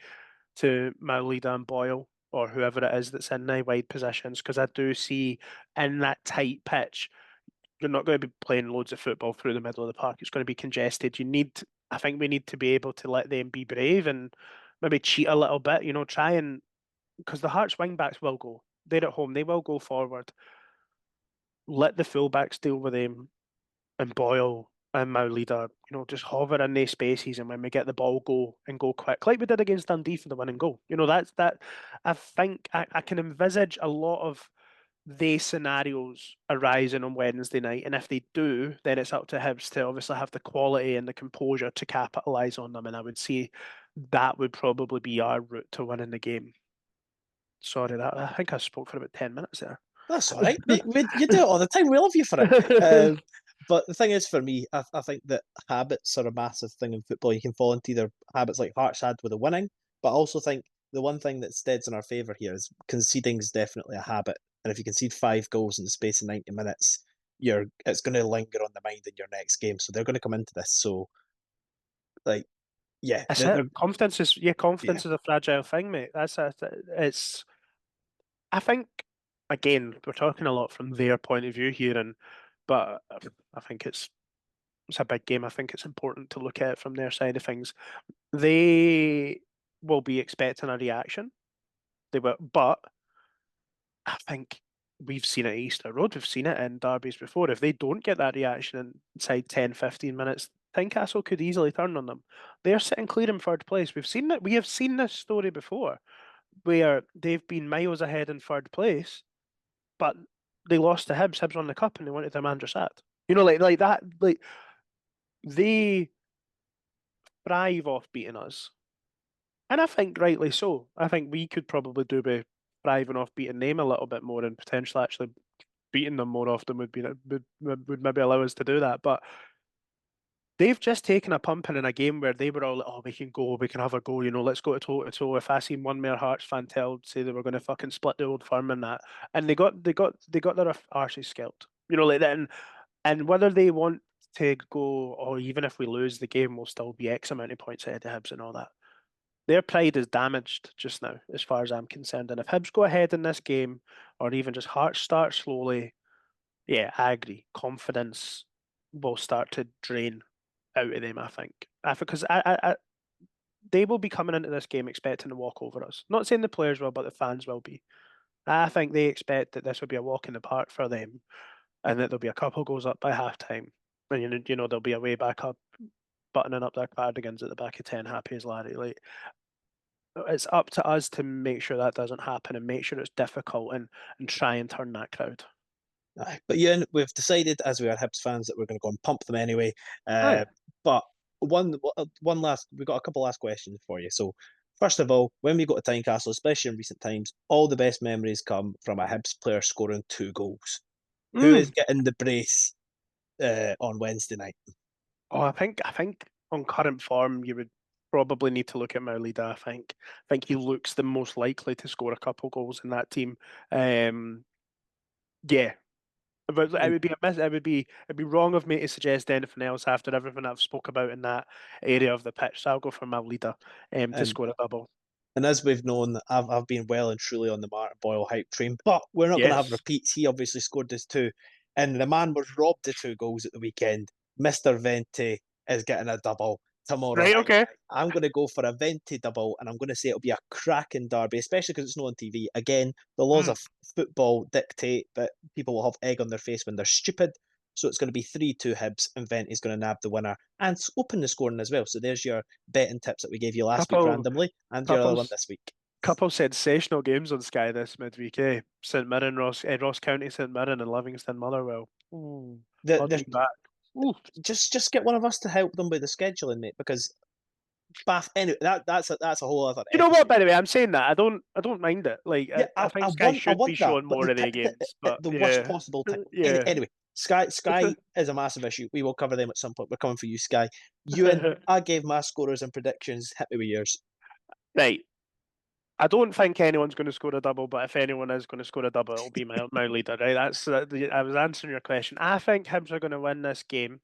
to Maolida and Boyle or whoever it is that's in the wide positions, because I do see in that tight pitch, you're not going to be playing loads of football through the middle of the park. It's going to be congested. I think we need to be able to let them be brave and maybe cheat a little bit, try and, because the Hearts wing backs will go. They're at home. They will go forward. Let the fullbacks deal with them and Boyle and Maolida, just hover in these spaces, and when we get the ball, go quick, like we did against Dundee for the winning goal. That's that. I think I can envisage a lot of these scenarios arising on Wednesday night, and if they do, then it's up to Hibs to obviously have the quality and the composure to capitalise on them. And I would say that would probably be our route to winning the game. Sorry, I think I spoke for about 10 minutes there. That's all right. You do it all the time. We love you for it. But the thing is, for me, I think that habits are a massive thing in football. You can fall into either habits like Hearts had with the winning, but I also think the one thing that steads in our favour here is conceding is definitely a habit. And if you concede 5 goals in the space of 90 minutes, it's going to linger on the mind in your next game. So they're going to come into this. So, like, yeah, That's it. Confidence is a fragile thing, mate. It's. I think again we're talking a lot from their point of view here, but I think it's a big game. I think it's important to look at it from their side of things. They will be expecting a reaction. They will, but I think we've seen it at Easter Road. We've seen it in derbies before. If they don't get that reaction inside 10, 15 minutes, Tynecastle could easily turn on them. They're sitting clear in third place. We've seen that. We have seen this story before, where they've been miles ahead in third place, but they lost to Hibs. Hibs won the cup, and they wanted their manager sacked. Like that. Like they thrive off beating us, and I think rightly so. I think we could probably do by thriving off beating them a little bit more, and potentially actually beating them more often would maybe allow us to do that. But they've just taken a pumping in a game where they were all like, oh, we can go, we can have a go, let's go to toe to toe. If I seen one more Hearts fan say they were going to fucking split the Old Firm and that, and they got their arses scalped, like that, and whether they want to go, or even if we lose the game, we'll still be X amount of points ahead of Hibs and all that. Their pride is damaged just now, as far as I'm concerned. And if Hibs go ahead in this game, or even just Hearts start slowly, yeah, I agree. Confidence will start to drain out of them, I think. Because they will be coming into this game expecting to walk over us. Not saying the players will, but the fans will be. I think they expect that this will be a walk in the park for them, and that there'll be a couple goals up by half time. And they'll be away back up, buttoning up their cardigans at the back of 10, happy as Larry. Like, it's up to us to make sure that doesn't happen and make sure it's difficult and try and turn that crowd. But yeah, we've decided, as we are Hibs fans, that we're going to go and pump them anyway. But we've got a couple last questions for you. So, first of all, when we go to Tynecastle, especially in recent times, all the best memories come from a Hibs player scoring 2 goals. Who is getting the brace on Wednesday night? Oh, I think on current form, you would probably need to look at Maolida. I think he looks the most likely to score a couple goals in that team. Yeah, but it'd be wrong of me to suggest anything else after everything I've spoke about in that area of the pitch. So I'll go for Maolida to score a double. And as we've known, I've been well and truly on the Martin Boyle hype train, but we're not going to have repeats. He obviously scored his 2, and the man was robbed of 2 goals at the weekend. Mr. Vente is getting a double tomorrow. Right, okay. I'm going to go for a Vente double, and I'm going to say it'll be a cracking derby, especially because it's not on TV. Again, the laws of football dictate that people will have egg on their face when they're stupid. So it's going to be 3-2 Hibs, and Vente's going to nab the winner and open the scoring as well. So there's your betting tips that we gave you last week randomly, and your other one this week. Couple sensational games on Sky this midweek, eh? St Mirren, Ross County, St Mirren, and Livingston, Motherwell. Just get one of us to help them with the scheduling, mate, because Bath. Anyway, that's a whole other. You know what? Episode. By the way, I'm saying that I don't mind it. Like Yeah, I think Sky I should be want that, showing but more they of their picked it games. at But the worst yeah, possible time. yeah. Anyway, Sky is a massive issue. We will cover them at some point. We're coming for you, Sky. Ewan, I gave my scorers and predictions. Hit me with yours. Right. I don't think anyone's going to score a double, but if anyone is going to score a double, it'll be Maolida, right? That's I was answering your question. I think Hibs are going to win this game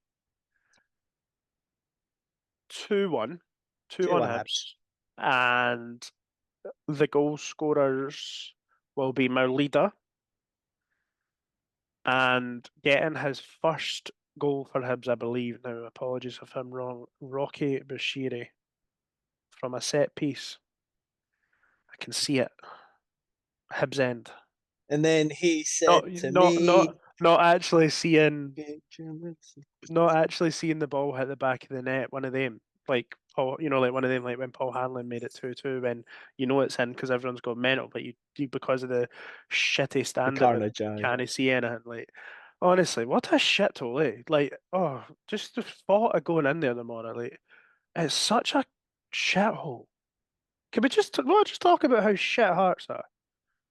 2-1, 2-1 2-1 Hibs, Hibs. and the goal scorers will be Maolida and getting his first goal for Hibs, I believe. Now, apologies if I'm wrong. Rocky Bashiri from a set piece. I can see it. Hibs end. And then he said to me, Not actually seeing the ball hit the back of the net. One of them, like Paul, like one of them, like when Paul Hanlon made it 2-2, when it's in because everyone's gone mental, but you because of the shitty the standard and carnage. Aye. can't see anything. Like honestly, what a shithole, eh? Like just the thought of going in there tomorrow, like it's such a shithole. Can we just not just talk about how shit Hearts are?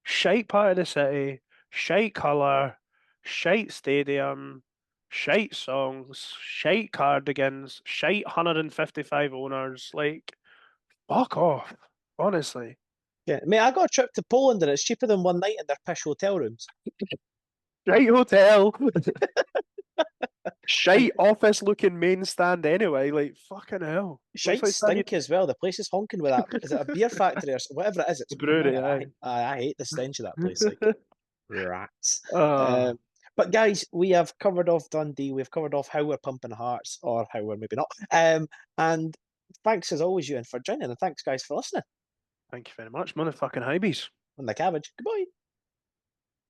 Shite part of the city, shite colour, shite stadium, shite songs, shite cardigans, shite 155 owners. Like, fuck off. Honestly. Yeah, mate, I got a trip to Poland and it's cheaper than one night in their pish hotel rooms. Shite hotel. And Shite office looking main stand anyway. Like, fucking hell. Looks shite like something stink as well. The place is honking with that. Is it a beer factory or whatever it is? It's brewery, I hate the stench of that place. Like rats. Oh, But guys, we have covered off Dundee. We've covered off how we're pumping Hearts, or how we're maybe not. And thanks as always, Ewan, for joining, and thanks guys for listening thank you very much, motherfucking Hibs. on the cabbage. Goodbye.